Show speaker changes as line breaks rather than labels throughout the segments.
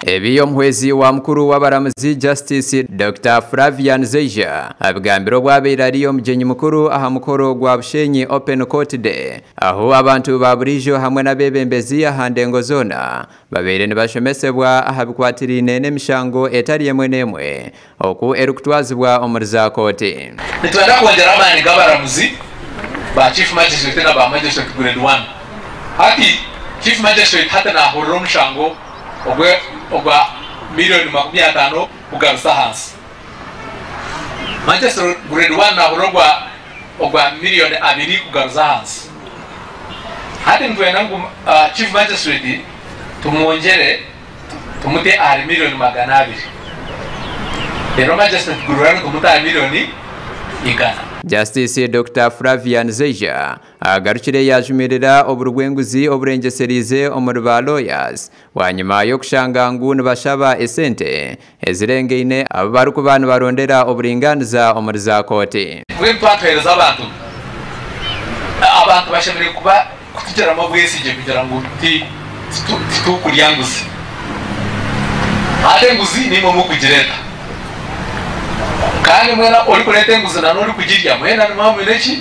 Ebiyo mwezi wa mkuru w'abaramuzi Justice Dr. Flavian Zeija abigambiro bwabirariyo mjenyi mukuru aha mukoro gwa Bushenyi Open Court Day aho abantu baburijo hamwe n'abebembezi ahandengo zona babere nibashomesebwa ahabikwatirine n'emishango etari yemwe nemwe oku erukutwazibwa omuriza koti.
Nitwenda kongera amani g'abaramuzi ba Chief Magistrate na ba Magistrate Grade 1 hati Chief Magistrate hata na hororo mushango ogwa milioni 50 kugarusa hansi. Magistrate Grade 1 na hororo ogwa milioni 2 kugarusa hansi. Hati ntwenda Chief Magistrate tumwongere tumute ari milioni 200. Ero Magistrate Grade 1 tumute ari milioni 100.
Justice Dr. Flavian Zeija agarukire yajumirira oburugwenguzi oburengeserize omurba lawyers wanyuma yo kushangangu nibashaba esente ezirengeine abaru ku bantu barondera oburinganiza omuriza koti.
Kwe mpatwereza abantu bashamire kuba kutugera amabwesije kugira ngo tukuryanguzi ate nguzi nimo mukugireta kandi mwena uri kurete nguzana n'uri kugirya mwena n'impamvu neki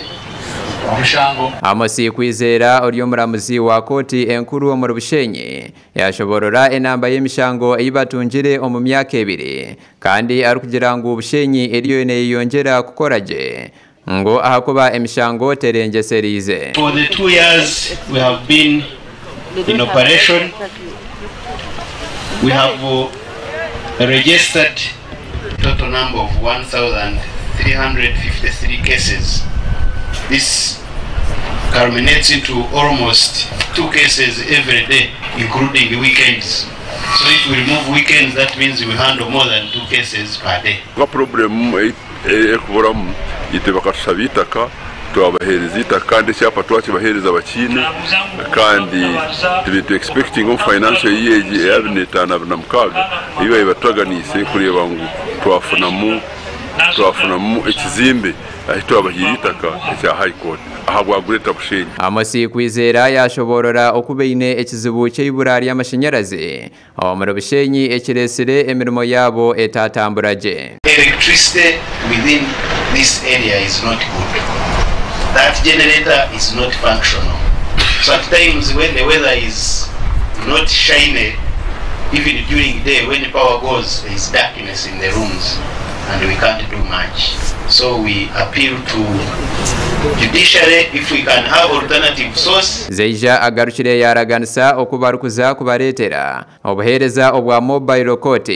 omushango.
Amosi kwizera oriyo muramuzi wa koti enkuru omuri Bushenyi yashoborora enamba y'emishango eyibatungire omu myaka 2 kandi ari kugira ngo Bushenyi eriyo neyongera kukoraje ngo ahakuba emishango terengeserize.
For the 2 years we have been in operation, we have registered total number of 1,353 cases. This culminates into almost 2 cases every day, including weekends. So if we remove weekends, that means we handle more than 2 cases per day.
The problem is that tubahereza itaka ndetse apa twakibahereza abakine kandi tubitu expecting on financial year ya 2026 iyo ibataganise kureba ngo twafunamu ekizimbe ahito abahirita cya High Court ahagwagureta Bushenyi.
Amosi kwizera yashoborora okubeine ekizibu cy'iburari y'amashanyarazi omuri Bushenyi ekiresire emirimo yabo etatamburaje.
Electricity within this area is not good. That generator is not functional. So at times when the weather is not shiny, even during the day when the power goes, there is darkness in the rooms and we can't do much. So we appeal to judiciary if we can have alternative source.
Zeija agarukire yaraganisa okubarukuza kubaretera obuhereza obwa mobile court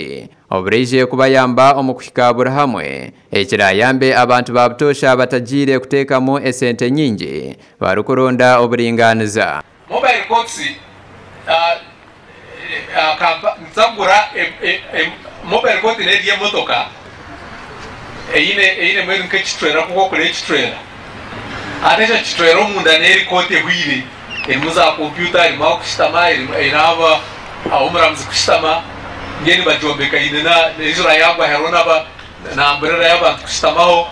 obureje kubayamba omukushikabura hamwe ekirayambe abantu babutosha batajire kutekamo esente nyingi barukuronda oburinganiza.
Mobile courts nzagura mobile court nediye motoka eyine mwezi nk'ekitwera kuko kure ekitwera ateja kitwera omunda neri court ehwire emuza computer eri ma kushitama eraba awumuramuzi kushitama ngeni bajombeka ine na izura yagwa herona ba na ambrera y'abantu kushitamaho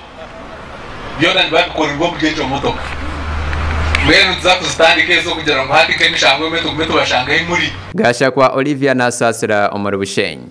byona nibabikorirwa mu gihe cy'omotoka mwene nzakuzitandike zo kugira ngo hatike emishango meto bashanga imuri.
Gasha kwa Olivia Nasasira omuri Bushenyi.